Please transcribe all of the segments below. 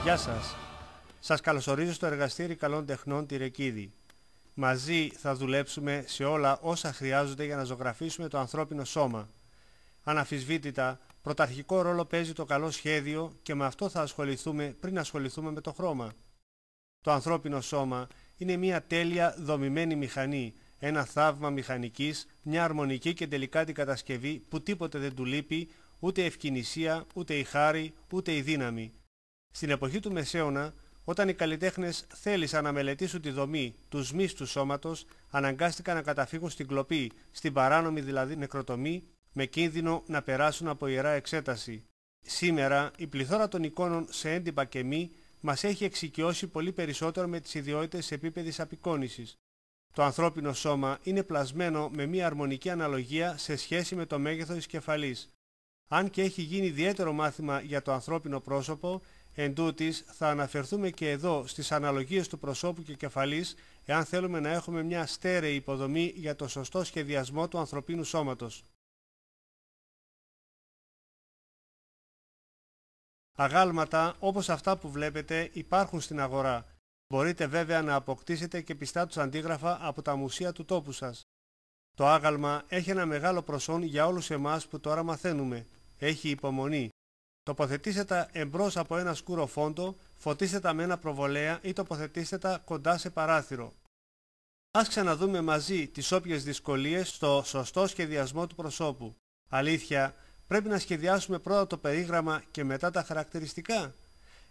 Γεια σας. Σας καλωσορίζω στο εργαστήρι καλών τεχνών τη Ρεκίδη. Μαζί θα δουλέψουμε σε όλα όσα χρειάζονται για να ζωγραφίσουμε το ανθρώπινο σώμα. Αναμφισβήτητα, πρωταρχικό ρόλο παίζει το καλό σχέδιο και με αυτό θα ασχοληθούμε πριν ασχοληθούμε με το χρώμα. Το ανθρώπινο σώμα είναι μια τέλεια δομημένη μηχανή, ένα θαύμα μηχανικής, μια αρμονική και τελικάτη κατασκευή που τίποτε δεν του λείπει, ούτε ευκαινησία, ούτε η χάρη, ούτε η δύναμη. Στην εποχή του Μεσαίωνα, όταν οι καλλιτέχνες θέλησαν να μελετήσουν τη δομή, τους μυς του σώματος, αναγκάστηκαν να καταφύγουν στην κλοπή, στην παράνομη δηλαδή νεκροτομή, με κίνδυνο να περάσουν από ιερά εξέταση. Σήμερα, η πληθώρα των εικόνων σε έντυπα και μη μας έχει εξοικειώσει πολύ περισσότερο με τις ιδιότητες επίπεδης απεικόνησης. Το ανθρώπινο σώμα είναι πλασμένο με μια αρμονική αναλογία σε σχέση με το μέγεθος της κεφαλής. Αν και έχει γίνει ιδιαίτερο μάθημα για το ανθρώπινο πρόσωπο, εντούτοις θα αναφερθούμε και εδώ στις αναλογίες του προσώπου και κεφαλής, εάν θέλουμε να έχουμε μια στέρεη υποδομή για το σωστό σχεδιασμό του ανθρωπίνου σώματος. Αγάλματα όπως αυτά που βλέπετε υπάρχουν στην αγορά. Μπορείτε βέβαια να αποκτήσετε και πιστά τους αντίγραφα από τα μουσεία του τόπου σας. Το άγαλμα έχει ένα μεγάλο προσόν για όλους εμάς που τώρα μαθαίνουμε. Έχει υπομονή. Τοποθετήστε τα εμπρός από ένα σκούρο φόντο, φωτίστε τα με ένα προβολέα ή τοποθετήστε τα κοντά σε παράθυρο. Ας ξαναδούμε μαζί τις όποιες δυσκολίες στο σωστό σχεδιασμό του προσώπου. Αλήθεια, πρέπει να σχεδιάσουμε πρώτα το περίγραμμα και μετά τα χαρακτηριστικά.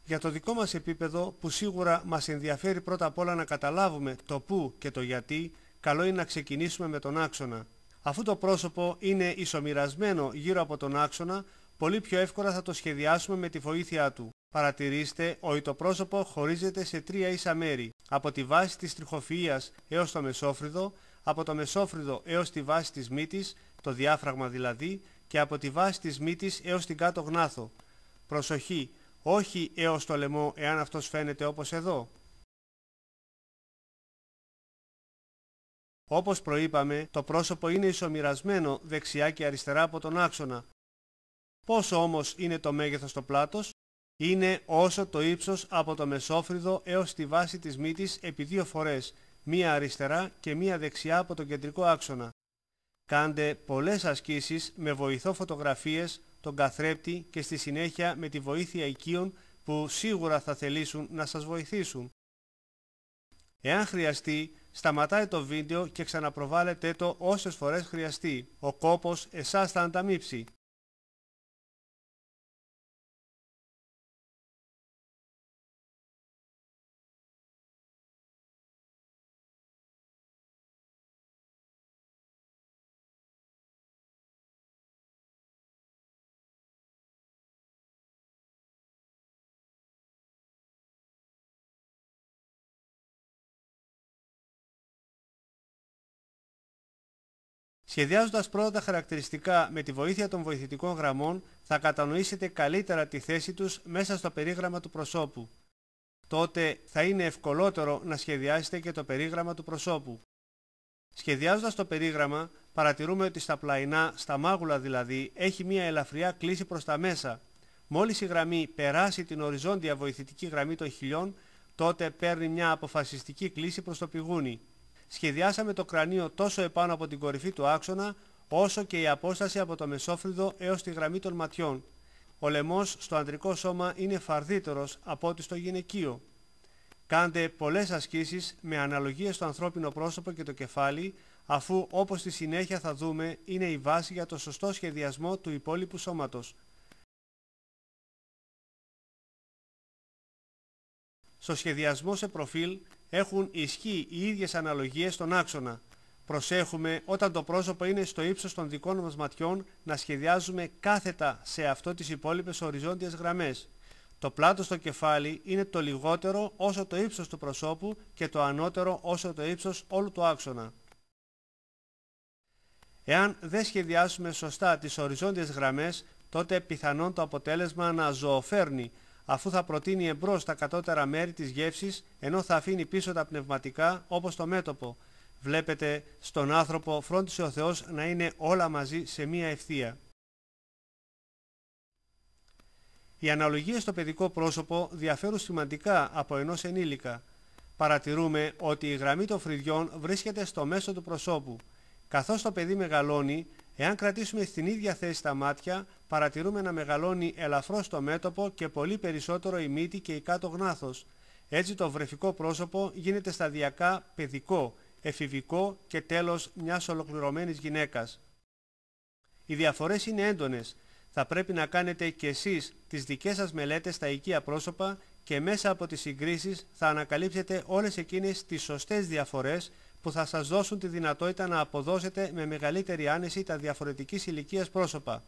Για το δικό μας επίπεδο, που σίγουρα μας ενδιαφέρει πρώτα απ' όλα να καταλάβουμε το πού και το γιατί, καλό είναι να ξεκινήσουμε με τον άξονα. Αφού το πρόσωπο είναι ισομοιρασμένο γύρω από τον άξονα, πολύ πιο εύκολα θα το σχεδιάσουμε με τη βοήθειά του. Παρατηρήστε ότι το πρόσωπο χωρίζεται σε τρία ίσα μέρη, από τη βάση της τριχοφυΐας έως το μεσόφρυδο, από το μεσόφρυδο έως τη βάση της μύτης, το διάφραγμα δηλαδή, και από τη βάση της μύτης έως την κάτω γνάθο. Προσοχή, όχι έως το λαιμό εάν αυτός φαίνεται όπως εδώ. Όπως προείπαμε, το πρόσωπο είναι ισομοιρασμένο δεξιά και αριστερά από τον άξονα. Πόσο όμως είναι το μέγεθος στο πλάτος? Είναι όσο το ύψος από το μεσόφρυδο έως τη βάση της μύτης επί 2 φορές, μία αριστερά και μία δεξιά από τον κεντρικό άξονα. Κάντε πολλές ασκήσεις με βοηθό φωτογραφίες, τον καθρέπτη και στη συνέχεια με τη βοήθεια οικείων που σίγουρα θα θελήσουν να σας βοηθήσουν. Εάν χρειαστεί, σταματάτε το βίντεο και ξαναπροβάλλετε το όσες φορές χρειαστεί. Ο κόπος εσάς θα ανταμείψει. Σχεδιάζοντας πρώτα τα χαρακτηριστικά με τη βοήθεια των βοηθητικών γραμμών, θα κατανοήσετε καλύτερα τη θέση τους μέσα στο περίγραμμα του προσώπου. Τότε θα είναι ευκολότερο να σχεδιάσετε και το περίγραμμα του προσώπου. Σχεδιάζοντας το περίγραμμα, παρατηρούμε ότι στα πλαϊνά, στα μάγουλα δηλαδή, έχει μια ελαφριά κλίση προς τα μέσα. Μόλις η γραμμή περάσει την οριζόντια βοηθητική γραμμή των χιλιών, τότε παίρνει μια αποφασιστική κλίση προς το πηγούνι. Σχεδιάσαμε το κρανίο τόσο επάνω από την κορυφή του άξονα, όσο και η απόσταση από το μεσόφρυδο έως τη γραμμή των ματιών. Ο λαιμός στο ανδρικό σώμα είναι φαρδύτερος από ό,τι στο γυναικείο. Κάντε πολλές ασκήσεις με αναλογίες στο ανθρώπινο πρόσωπο και το κεφάλι, αφού όπως στη συνέχεια θα δούμε είναι η βάση για το σωστό σχεδιασμό του υπόλοιπου σώματος. Στο σχεδιασμό σε προφίλ έχουν ισχύ οι ίδιες αναλογίες στον άξονα. Προσέχουμε όταν το πρόσωπο είναι στο ύψος των δικών μας ματιών να σχεδιάζουμε κάθετα σε αυτό τις υπόλοιπες οριζόντιες γραμμές. Το πλάτος στο κεφάλι είναι το λιγότερο όσο το ύψος του προσώπου και το ανώτερο όσο το ύψος όλου του άξονα. Εάν δεν σχεδιάσουμε σωστά τις οριζόντιες γραμμές, τότε πιθανόν το αποτέλεσμα να ζωοφέρνει, αφού θα προτείνει εμπρός τα κατώτερα μέρη της γεύσης, ενώ θα αφήνει πίσω τα πνευματικά όπως το μέτωπο. Βλέπετε, στον άνθρωπο φρόντισε ο Θεός να είναι όλα μαζί σε μία ευθεία. Οι αναλογίες στο παιδικό πρόσωπο διαφέρουν σημαντικά από ενός ενήλικα. Παρατηρούμε ότι η γραμμή των φρυδιών βρίσκεται στο μέσο του προσώπου. Καθώς το παιδί μεγαλώνει, εάν κρατήσουμε στην ίδια θέση τα μάτια, παρατηρούμε να μεγαλώνει ελαφρώς το μέτωπο και πολύ περισσότερο η μύτη και η κάτω γνάθος. Έτσι το βρεφικό πρόσωπο γίνεται σταδιακά παιδικό, εφηβικό και τέλος μιας ολοκληρωμένης γυναίκας. Οι διαφορές είναι έντονες. Θα πρέπει να κάνετε και εσείς τις δικές σας μελέτες στα οικεία πρόσωπα και μέσα από τις συγκρίσεις θα ανακαλύψετε όλες εκείνες τις σωστές διαφορές που θα σας δώσουν τη δυνατότητα να αποδώσετε με μεγαλύτερη άνεση τα διαφορετικής ηλικίας πρόσωπα.